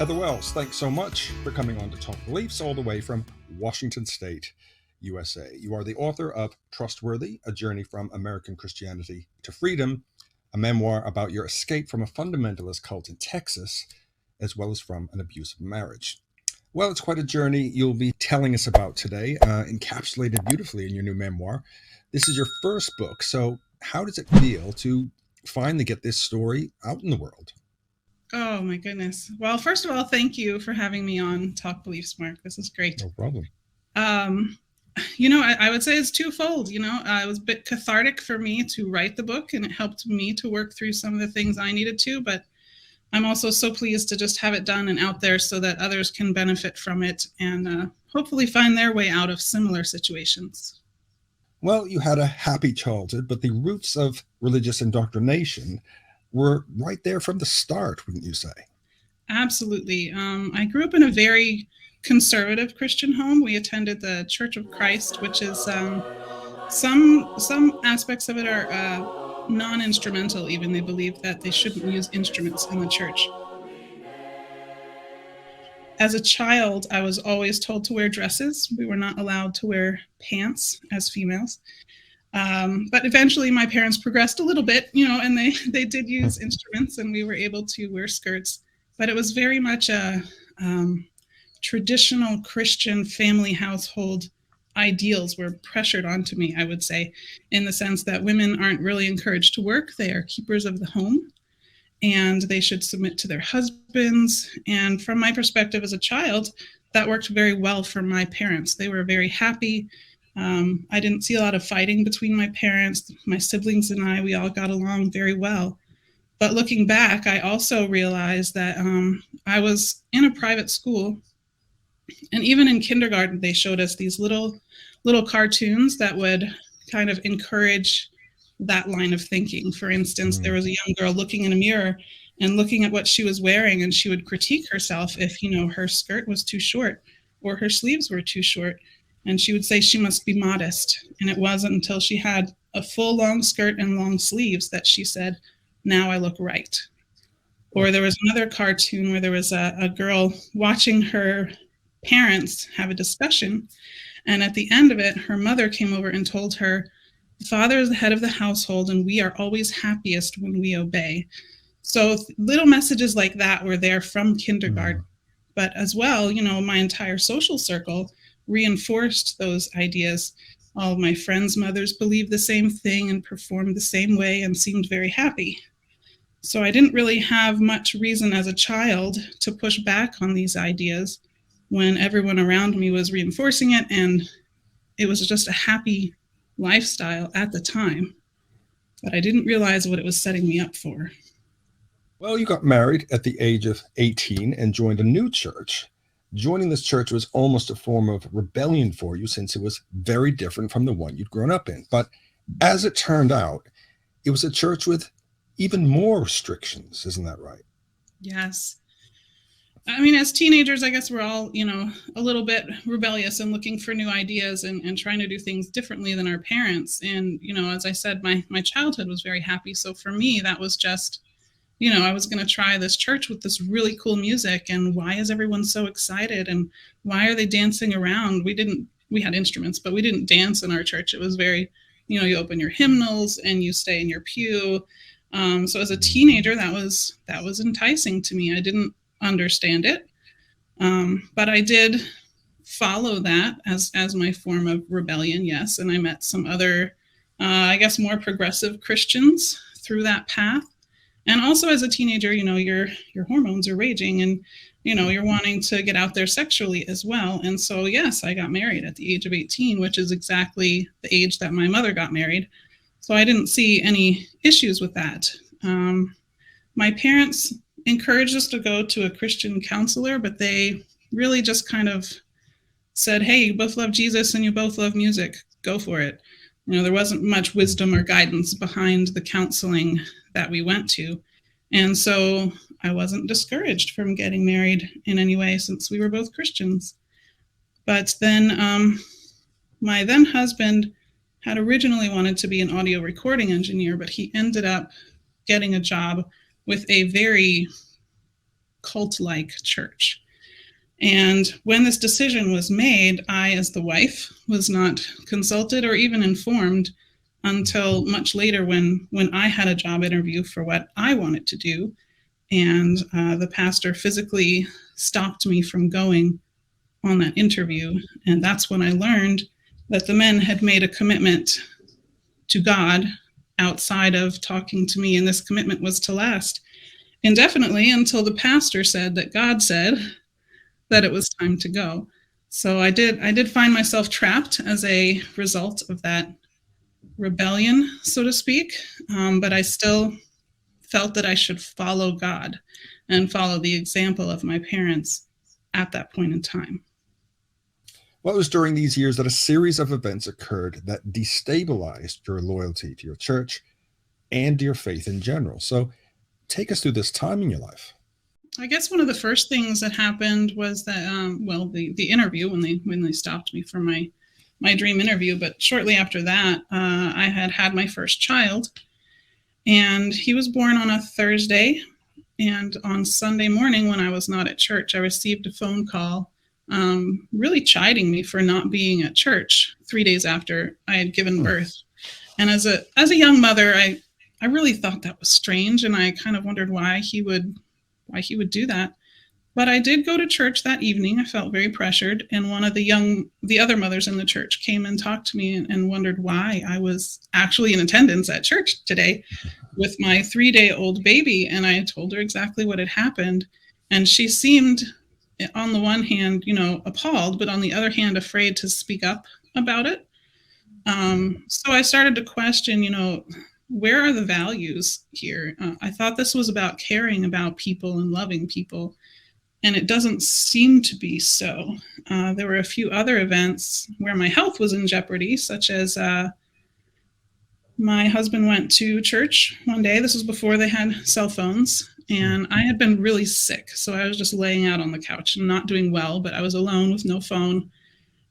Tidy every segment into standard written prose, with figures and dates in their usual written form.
Heather Wells, thanks so much for coming on to Talk Beliefs all the way from Washington State, USA. You are the author of Trustworthy, A Journey from American Christianity to Freedom, a memoir about your escape from a fundamentalist cult in Texas, as well as from an abusive marriage. Well, it's quite a journey you'll be telling us about today, encapsulated beautifully in your new memoir. This is your first book, so how does it feel to finally get this story out in the world? Oh, my goodness. Well, first of all, thank you for having me on Talk Beliefs, Mark. This is great. No problem. I would say it's twofold. It was a bit cathartic for me to write the book, and it helped me to work through some of the things I needed to. But I'm also so pleased to just have it done and out there so that others can benefit from it and hopefully find their way out of similar situations. Well, you had a happy childhood, but the roots of religious indoctrination were right there from the start, wouldn't you say? Absolutely. I grew up in a very conservative Christian home. We attended the Church of Christ, which is some aspects of it are non-instrumental. Even they believe that they shouldn't use instruments in the church. As a child, I was always told to wear dresses. We were not allowed to wear pants as females. But eventually my parents progressed a little bit, and they did use instruments, and we were able to wear skirts. But it was very much a traditional Christian family household ideals were pressured onto me, I would say, in the sense that women aren't really encouraged to work. They are keepers of the home, and they should submit to their husbands. And from my perspective as a child, that worked very well for my parents. They were very happy. I didn't see a lot of fighting between my parents. My siblings and we all got along very well. But looking back, I also realized that I was in a private school, and even in kindergarten, they showed us these little cartoons that would kind of encourage that line of thinking. For instance, there was a young girl looking in a mirror and looking at what she was wearing, and she would critique herself if, her skirt was too short or her sleeves were too short. And she would say she must be modest. And it wasn't until she had a full long skirt and long sleeves that she said, now I look right. Or there was another cartoon where there was a girl watching her parents have a discussion. And at the end of it, her mother came over and told her, the father is the head of the household, and we are always happiest when we obey. So little messages like that were there from kindergarten. But as well, my entire social circle reinforced those ideas. All of my friends' mothers believed the same thing and performed the same way and seemed very happy. So I didn't really have much reason as a child to push back on these ideas when everyone around me was reinforcing it, and it was just a happy lifestyle at the time. But I didn't realize what it was setting me up for. Well, you got married at the age of 18 and joined a new church. Joining this church was almost a form of rebellion for you, since it was very different from the one you'd grown up in. But as it turned out, it was a church with even more restrictions. Isn't that right? Yes. I mean, as teenagers, I guess we're all, a little bit rebellious and looking for new ideas and trying to do things differently than our parents. And, as I said, my childhood was very happy. So for me, that was just, I was going to try this church with this really cool music. And why is everyone so excited? And why are they dancing around? We had instruments, but we didn't dance in our church. It was very, you open your hymnals and you stay in your pew. So as a teenager, that was enticing to me. I didn't understand it, but I did follow that as my form of rebellion. Yes, and I met some other, I guess, more progressive Christians through that path. And also as a teenager, your hormones are raging, and you're wanting to get out there sexually as well. And so yes, I got married at the age of 18, which is exactly the age that my mother got married. So I didn't see any issues with that. My parents encouraged us to go to a Christian counselor, but they really just kind of said, hey, you both love Jesus and you both love music, go for it. There wasn't much wisdom or guidance behind the counseling that we went to. And so I wasn't discouraged from getting married in any way, since we were both Christians. But then my then husband had originally wanted to be an audio recording engineer, but he ended up getting a job with a very cult-like church. And when this decision was made, I, as the wife, was not consulted or even informed until much later when I had a job interview for what I wanted to do. And the pastor physically stopped me from going on that interview. And that's when I learned that the men had made a commitment to God outside of talking to me. And this commitment was to last indefinitely until the pastor said that God said that it was time to go. So I did find myself trapped as a result of that rebellion, so to speak. But I still felt that I should follow God and follow the example of my parents at that point in time. Well, it was during these years that a series of events occurred that destabilized your loyalty to your church and your faith in general. So take us through this time in your life. I guess one of the first things that happened was that, the interview, when they stopped me for my dream interview. But shortly after that, I had my first child, and he was born on a Thursday. And on Sunday morning, when I was not at church, I received a phone call really chiding me for not being at church 3 days after I had given birth. And as a young mother, I really thought that was strange, and I kind of wondered why he would do that. But I did go to church that evening. I felt very pressured, and one of the other mothers in the church came and talked to me and wondered why I was actually in attendance at church today with my 3-day-old baby. And I told her exactly what had happened, and she seemed, on the one hand, appalled, but on the other hand, afraid to speak up about it. So I started to question, where are the values here? I thought this was about caring about people and loving people, and it doesn't seem to be so. There were a few other events where my health was in jeopardy, such as my husband went to church one day. This was before they had cell phones, and I had been really sick. So I was just laying out on the couch and not doing well, but I was alone with no phone.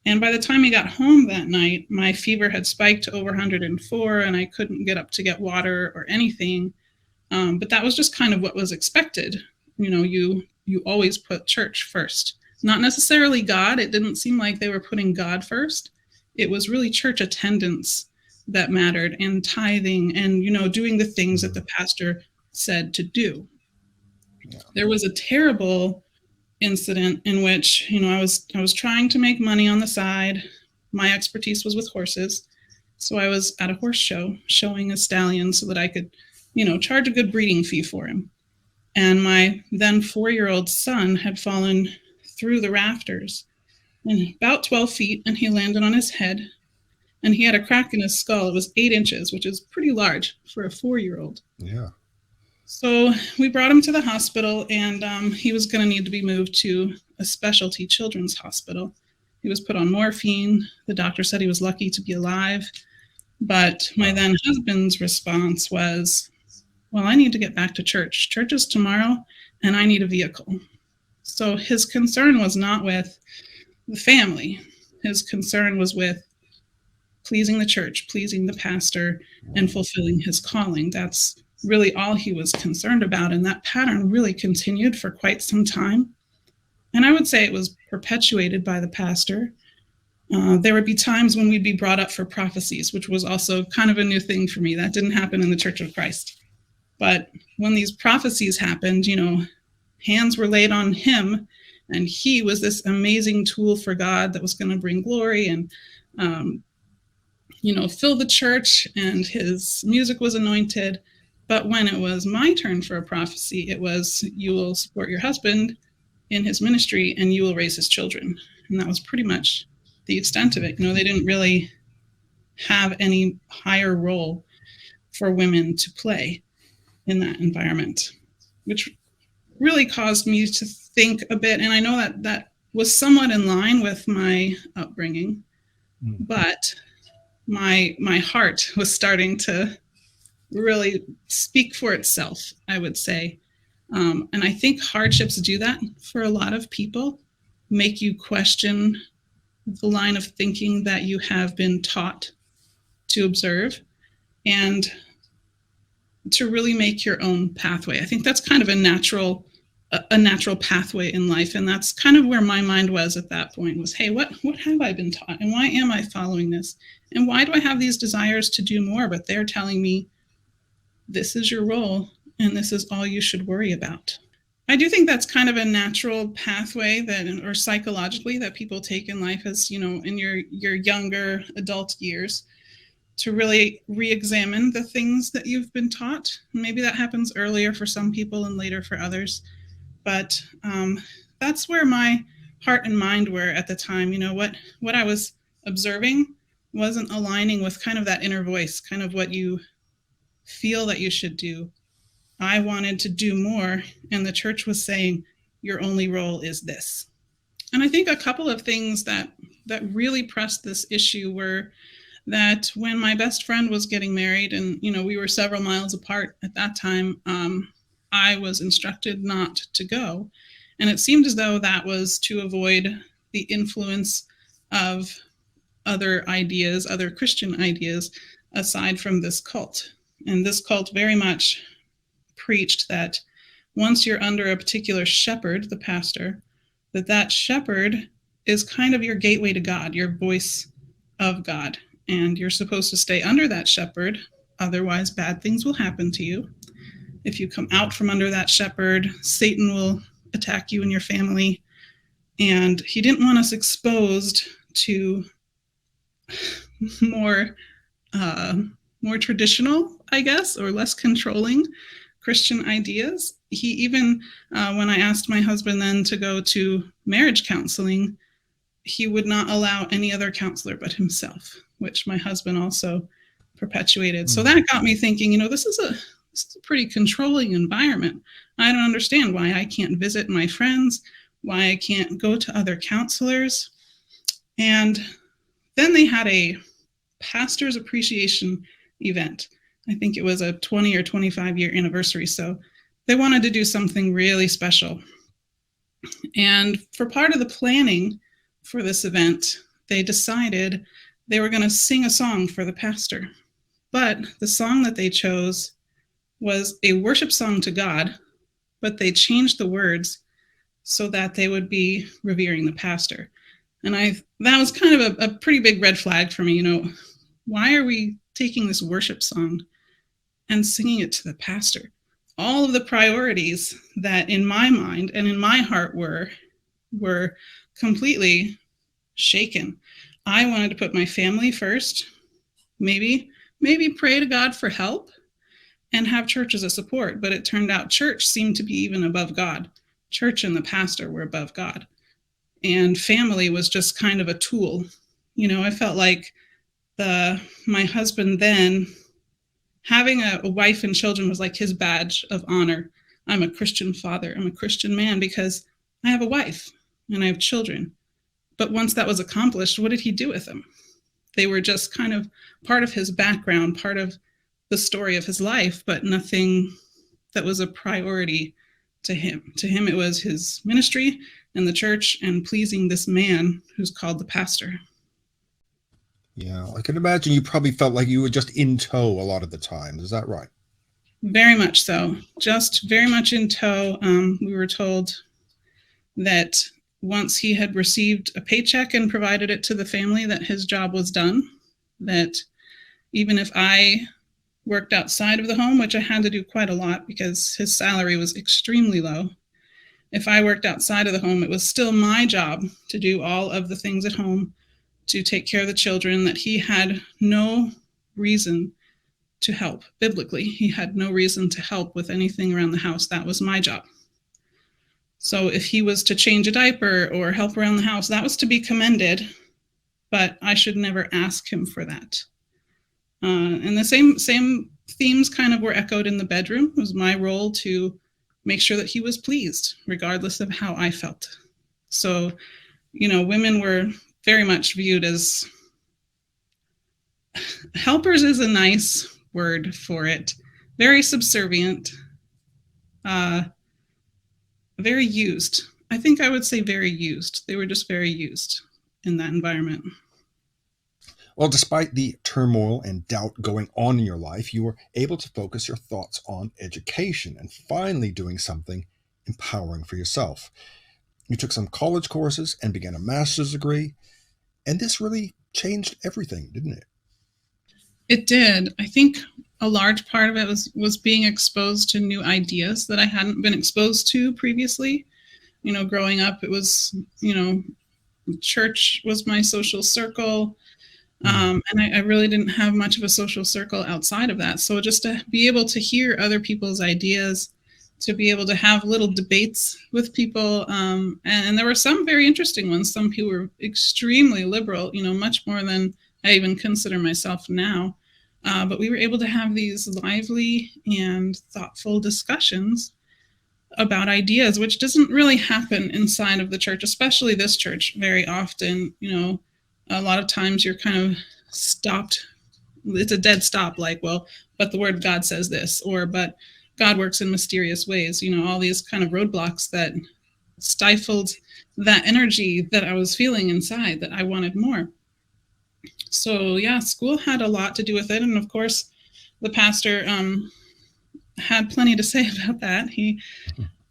And by the time he got home that night, my fever had spiked to over 104, and I couldn't get up to get water or anything. But that was just kind of what was expected. You always put church first. Not necessarily God. It didn't seem like they were putting God first. It was really church attendance that mattered, and tithing, and doing the things that the pastor said to do. Yeah. There was a terrible incident in which I was trying to make money on the side. My expertise was with horses, so I was at a horse show showing a stallion so that I could charge a good breeding fee for him. And my then 4-year-old son had fallen through the rafters and about 12 feet, and he landed on his head, and he had a crack in his skull. It was 8 inches, which is pretty large for a 4-year-old. Yeah. So we brought him to the hospital, and he was going to need to be moved to a specialty children's hospital. He was put on morphine. The doctor said he was lucky to be alive. But my then husband's response was, well, I need to get back to church. Church is tomorrow, and I need a vehicle. So his concern was not with the family. His concern was with pleasing the church, pleasing the pastor, and fulfilling his calling. That's really all he was concerned about. And that pattern really continued for quite some time. And I would say it was perpetuated by the pastor. There would be times when we'd be brought up for prophecies, which was also kind of a new thing for me. That didn't happen in the Church of Christ. But when these prophecies happened, hands were laid on him, and he was this amazing tool for God that was going to bring glory and, fill the church, and his music was anointed. But when it was my turn for a prophecy, it was, you will support your husband in his ministry and you will raise his children. And that was pretty much the extent of it. They didn't really have any higher role for women to play in that environment, which really caused me to think a bit. And I know that was somewhat in line with my upbringing, but my heart was starting to really speak for itself, I would say. And I think hardships do that for a lot of people, make you question the line of thinking that you have been taught to observe, and to really make your own pathway. I think that's kind of a natural a natural pathway in life. And that's kind of where my mind was at that point, was, hey, what have I been taught? And why am I following this? And why do I have these desires to do more? But they're telling me this is your role and this is all you should worry about. I do think that's kind of a natural pathway that, or psychologically, that people take in life as, in your younger adult years, to really re-examine the things that you've been taught. Maybe that happens earlier for some people and later for others. But that's where my heart and mind were at the time. What I was observing wasn't aligning with kind of that inner voice, kind of what you feel that you should do. I wanted to do more, and the church was saying, your only role is this. And I think a couple of things that really pressed this issue were that when my best friend was getting married, and we were several miles apart at that time, I was instructed not to go. And it seemed as though that was to avoid the influence of other ideas, other Christian ideas, aside from this cult. And this cult very much preached that once you're under a particular shepherd, the pastor, that shepherd is kind of your gateway to God, your voice of God. And you're supposed to stay under that shepherd, otherwise bad things will happen to you. If you come out from under that shepherd, Satan will attack you and your family. And he didn't want us exposed to more traditional, I guess, or less controlling Christian ideas. He even, when I asked my husband then to go to marriage counseling, he would not allow any other counselor but himself, which my husband also perpetuated. Mm-hmm. So that got me thinking, this is a pretty controlling environment. I don't understand why I can't visit my friends, why I can't go to other counselors. And then they had a pastor's appreciation event. I think it was a 20 or 25-year anniversary. So they wanted to do something really special. And for part of the planning for this event, they decided they were going to sing a song for the pastor. But the song that they chose was a worship song to God, but they changed the words so that they would be revering the pastor. And that was kind of a pretty big red flag for me. Why are we taking this worship song and singing it to the pastor? All of the priorities that in my mind and in my heart were completely shaken. I wanted to put my family first, maybe pray to God for help, and have church as a support. But it turned out church seemed to be even above God. Church and the pastor were above God. And family was just kind of a tool. I felt like my husband then, having a wife and children was like his badge of honor. I'm a Christian father. I'm a Christian man because I have a wife and I have children. But once that was accomplished, what did he do with them? They were just kind of part of his background, part of the story of his life, but nothing that was a priority to him. To him, it was his ministry and the church and pleasing this man who's called the pastor. Yeah, I can imagine you probably felt like you were just in tow a lot of the time. Is that right? Very much so. Just very much in tow. We were told that once he had received a paycheck and provided it to the family, that his job was done. That even if I worked outside of the home, which I had to do quite a lot because his salary was extremely low, if I worked outside of the home, it was still my job to do all of the things at home, to take care of the children, that he had no reason to help. Biblically, he had no reason to help with anything around the house. That was my job. So if he was to change a diaper or help around the house, that was to be commended, but I should never ask him for that. And the same themes kind of were echoed in the bedroom. It was my role to make sure that he was pleased, regardless of how I felt. So, women were very much viewed as helpers is a nice word for it. Very subservient, very used. I think I would say very used. They were just very used in that environment. Well, despite the turmoil and doubt going on in your life, you were able to focus your thoughts on education and finally doing something empowering for yourself. You took some college courses and began a master's degree, and this really changed everything, didn't it? It did. I think a large part of it was being exposed to new ideas that I hadn't been exposed to previously. Growing up, it was, church was my social circle. And I really didn't have much of a social circle outside of that. So just to be able to hear other people's ideas, to be able to have little debates with people. And there were some very interesting ones. Some people were extremely liberal, much more than I even consider myself now. But we were able to have these lively and thoughtful discussions about ideas, which doesn't really happen inside of the church, especially this church very often. A lot of times you're kind of stopped. It's a dead stop, like, well, but the word of God says this, or but God works in mysterious ways, all these kind of roadblocks that stifled that energy that I was feeling inside, that I wanted more. So yeah, school had a lot to do with it. And of course, the pastor had plenty to say about that. He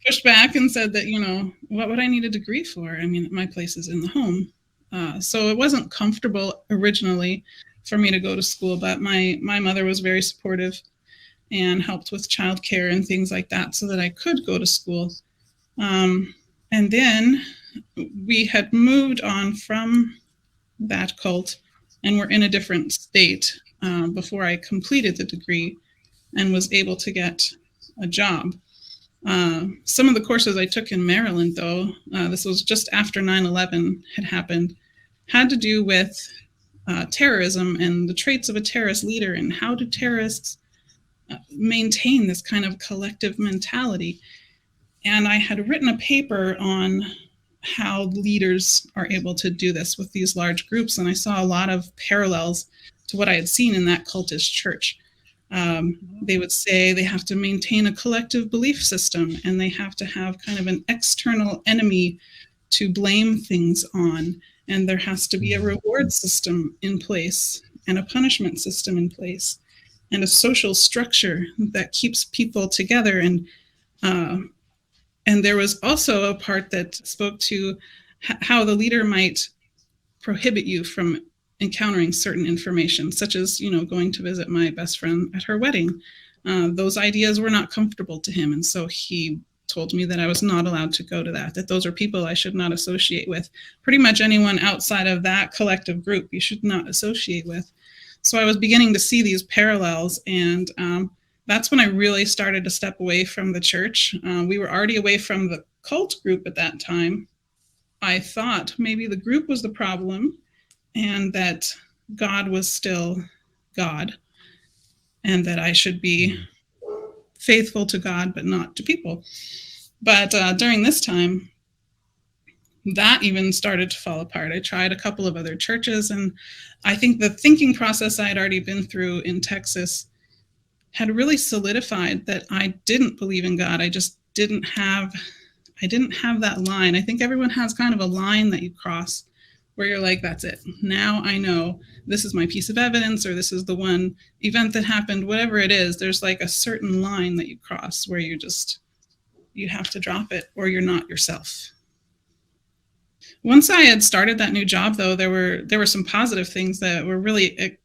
pushed back and said that, what would I need a degree for? I mean, my place is in the home. So it wasn't comfortable originally for me to go to school, but my mother was very supportive and helped with childcare and things like that so that I could go to school. And then we had moved on from that cult and were in a different state before I completed the degree and was able to get a job. Some of the courses I took in Maryland, though, this was just after 9/11 had happened, had to do with terrorism and the traits of a terrorist leader and how do terrorists maintain this kind of collective mentality. And I had written a paper on how leaders are able to do this with these large groups. And I saw a lot of parallels to what I had seen in that cultist church. They would say they have to maintain a collective belief system and they have to have kind of an external enemy to blame things on. And there has to be a reward system in place and a punishment system in place and a social structure that keeps people together. And there was also a part that spoke to how the leader might prohibit you from encountering certain information, such as, going to visit my best friend at her wedding. Those ideas were not comfortable to him. And so he told me that I was not allowed to go to that those are people I should not associate with. Pretty much anyone outside of that collective group you should not associate with. So I was beginning to see these parallels, and that's when I really started to step away from the church. We were already away from the cult group at that time. I thought maybe the group was the problem and that God was still God and that I should be faithful to God but not to people. But during this time, that even started to fall apart. I tried a couple of other churches, and I think the thinking process I had already been through in Texas had really solidified that I didn't believe in God. I just didn't have that line. I think everyone has kind of a line that you cross where you're like, that's it. Now I know this is my piece of evidence, or this is the one event that happened, whatever it is. There's like a certain line that you cross where you have to drop it or you're not yourself. Once I had started that new job, though, there were some positive things that were really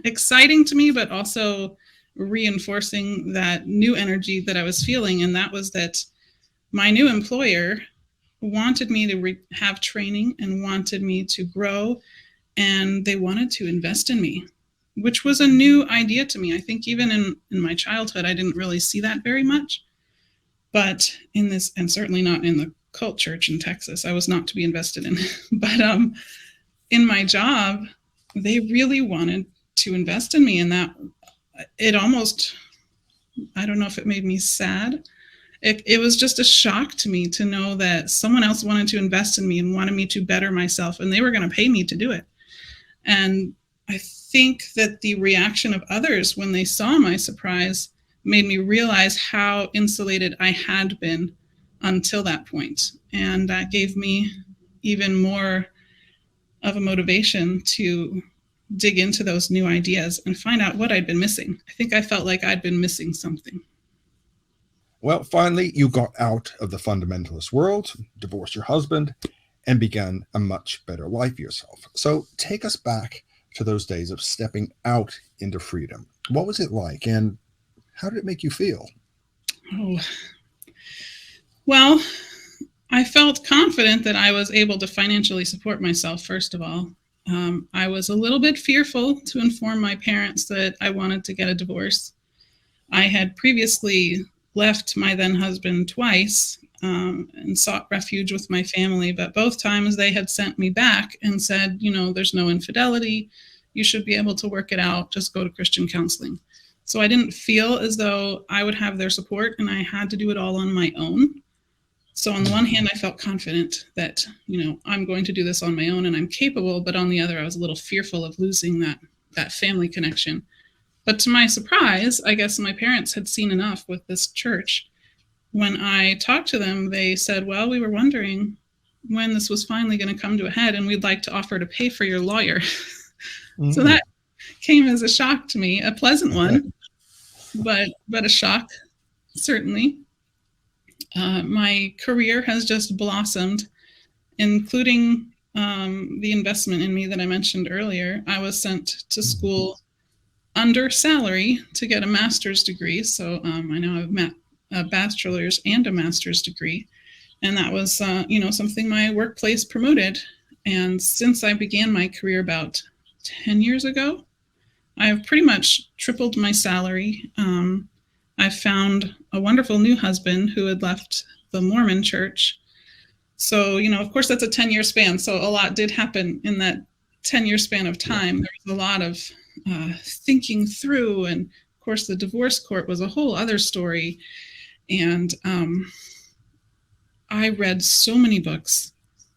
exciting to me, but also reinforcing that new energy that I was feeling. And that was that my new employer wanted me to have training and wanted me to grow, and they wanted to invest in me, which was a new idea to me. I think even in my childhood, I didn't really see that very much. But in this, and certainly not in the cult church in Texas, I was not to be invested in. But in my job, they really wanted to invest in me, and that it almost, I don't know if it made me sad. It was just a shock to me to know that someone else wanted to invest in me and wanted me to better myself, and they were going to pay me to do it. And I think that the reaction of others when they saw my surprise made me realize how insulated I had been until that point. And that gave me even more of a motivation to dig into those new ideas and find out what I'd been missing. I think I felt like I'd been missing something. Well, finally, you got out of the fundamentalist world, divorced your husband, and began a much better life for yourself. So take us back to those days of stepping out into freedom. What was it like, and how did it make you feel? Oh, well, I felt confident that I was able to financially support myself, first of all. I was a little bit fearful to inform my parents that I wanted to get a divorce. I had previously left my then husband twice and sought refuge with my family, but both times they had sent me back and said, there's no infidelity. You should be able to work it out. Just go to Christian counseling. So I didn't feel as though I would have their support and I had to do it all on my own. So on the one hand, I felt confident that, I'm going to do this on my own and I'm capable. But on the other, I was a little fearful of losing that family connection. But to my surprise, I guess my parents had seen enough with this church. When I talked to them, they said, well, we were wondering when this was finally going to come to a head, and we'd like to offer to pay for your lawyer. Mm-hmm. So that came as a shock to me, a pleasant one, but a shock, certainly. My career has just blossomed, including the investment in me that I mentioned earlier. I was sent to school under salary to get a master's degree. So I now have a bachelor's and a master's degree. And that was, something my workplace promoted. And since I began my career about 10 years ago, I've pretty much tripled my salary. I found a wonderful new husband who had left the Mormon church. So, of course, that's a 10-year span. So a lot did happen in that 10-year span of time. There was a lot of thinking through. And of course, the divorce court was a whole other story. And I read so many books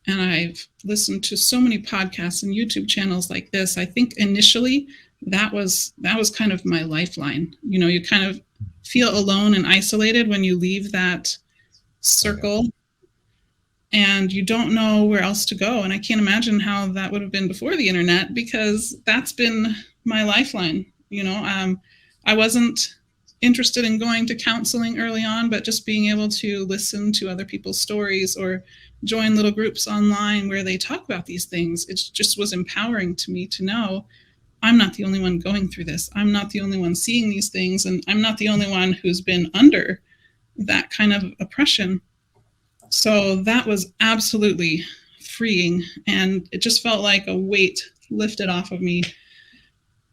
and I've listened to so many podcasts and YouTube channels like this. I think initially that was kind of my lifeline. You kind of feel alone and isolated when you leave that circle and you don't know where else to go. And I can't imagine how that would have been before the internet, because that's been my lifeline. I wasn't interested in going to counseling early on, but just being able to listen to other people's stories or join little groups online where they talk about these things. It just was empowering to me to know I'm not the only one going through this. I'm not the only one seeing these things, and I'm not the only one who's been under that kind of oppression. So that was absolutely freeing, and it just felt like a weight lifted off of me.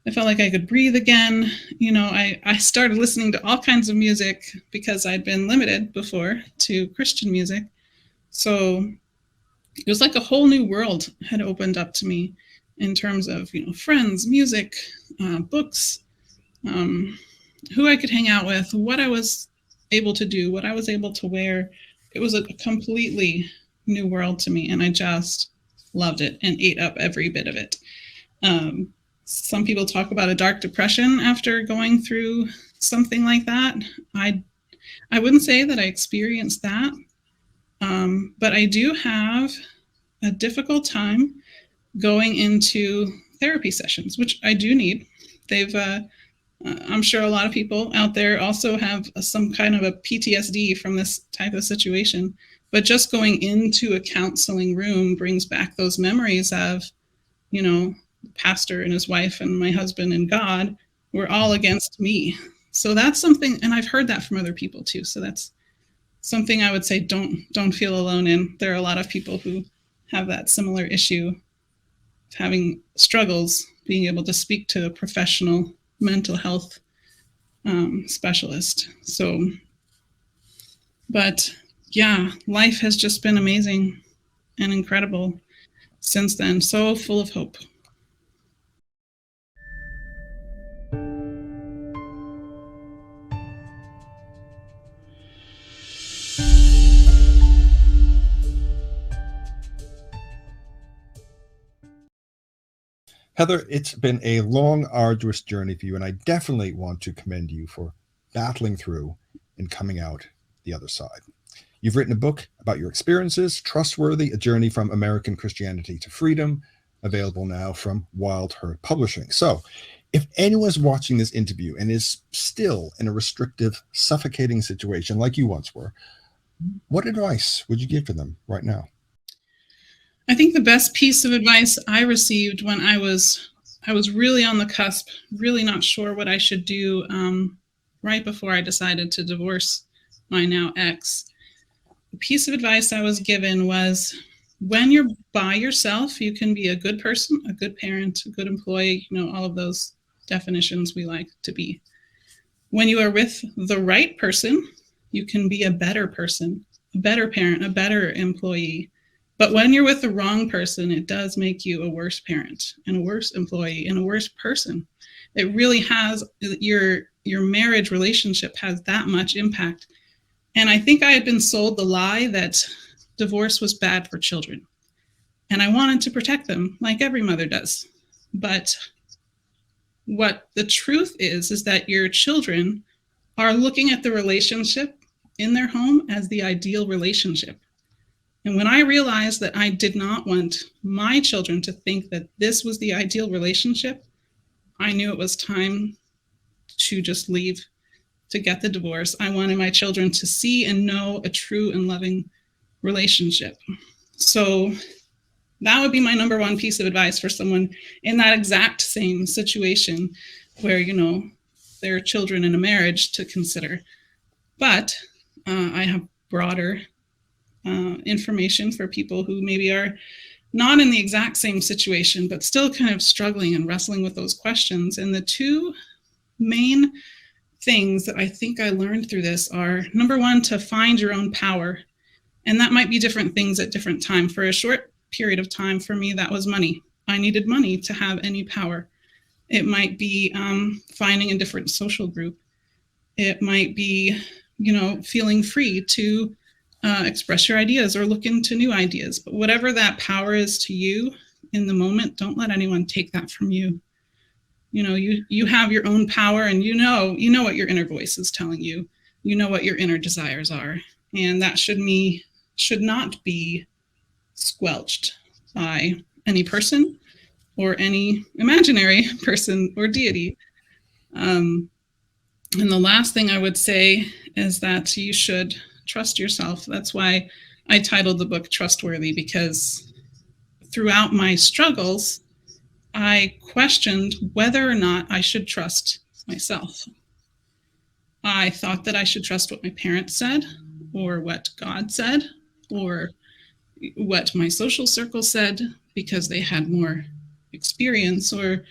I felt like I could breathe again. I started listening to all kinds of music because I'd been limited before to Christian music. So it was like a whole new world had opened up to me in terms of, friends, music, books, who I could hang out with, what I was able to do, what I was able to wear. It was a completely new world to me, and I just loved it and ate up every bit of it. Some people talk about a dark depression after going through something like that. I wouldn't say that I experienced that, but I do have a difficult time going into therapy sessions, which I do need. I'm sure a lot of people out there also have some kind of a PTSD from this type of situation, but just going into a counseling room brings back those memories of, the pastor and his wife and my husband and God were all against me. So that's something, and I've heard that from other people too. So that's something I would say, don't feel alone in. There are a lot of people who have that similar issue, having struggles being able to speak to a professional mental health specialist. So, but yeah, life has just been amazing and incredible since then. So full of hope. Heather, it's been a long, arduous journey for you, and I definitely want to commend you for battling through and coming out the other side. You've written a book about your experiences, Trustworthy, A Journey from American Christianity to Freedom, available now from Wild Heart Publishing. So If anyone's watching this interview and is still in a restrictive, suffocating situation like you once were, what advice would you give to them right now? I think the best piece of advice I received when I was really on the cusp, really not sure what I should do, right before I decided to divorce my now ex. The piece of advice I was given was, when you're by yourself, you can be a good person, a good parent, a good employee, all of those definitions we like to be. When you are with the right person, you can be a better person, a better parent, a better employee. But when you're with the wrong person, it does make you a worse parent and a worse employee and a worse person. It really has, your marriage relationship has that much impact. And I think I had been sold the lie that divorce was bad for children. And I wanted to protect them like every mother does. But what the truth is that your children are looking at the relationship in their home as the ideal relationship. And when I realized that I did not want my children to think that this was the ideal relationship, I knew it was time to just leave, to get the divorce. I wanted my children to see and know a true and loving relationship. So that would be my number one piece of advice for someone in that exact same situation where, there are children in a marriage to consider. But I have broader information for people who maybe are not in the exact same situation, but still kind of struggling and wrestling with those questions. And the two main things that I think I learned through this are, number one, to find your own power. And that might be different things at different times. For a short period of time, for me, that was money. I needed money to have any power. It might be finding a different social group. It might be, feeling free to express your ideas or look into new ideas. But whatever that power is to you in the moment, don't let anyone take that from you. You have your own power, and you know what your inner voice is telling you. You know what your inner desires are. And that should not be squelched by any person or any imaginary person or deity. And the last thing I would say is that you should trust yourself. That's why I titled the book Trustworthy, because throughout my struggles, I questioned whether or not I should trust myself. I thought that I should trust what my parents said, or what God said, or what my social circle said, because they had more experience, or,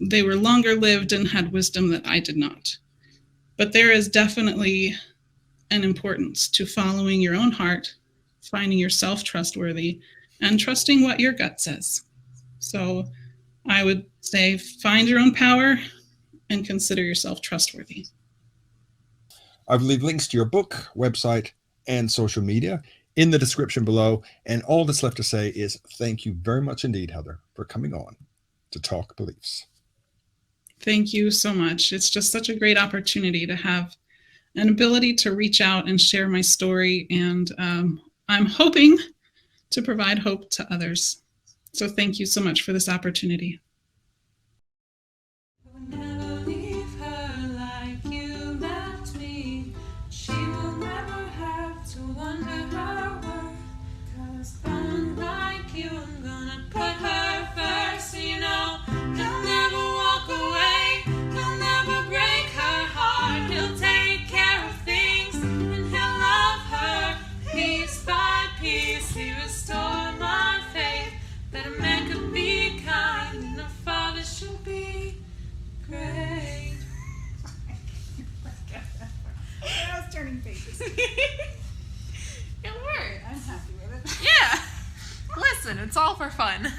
they were longer lived and had wisdom that I did not. But there is definitely an importance to following your own heart, finding yourself trustworthy, and trusting what your gut says. So I would say, find your own power and consider yourself trustworthy. I've leave links to your book, website, and social media in the description below. And all that's left to say is thank you very much indeed, Heather, for coming on to Talk Beliefs. Thank you so much. It's just such a great opportunity to have an ability to reach out and share my story. And I'm hoping to provide hope to others. So thank you so much for this opportunity. It worked. I'm happy with it. Yeah. Listen, it's all for fun.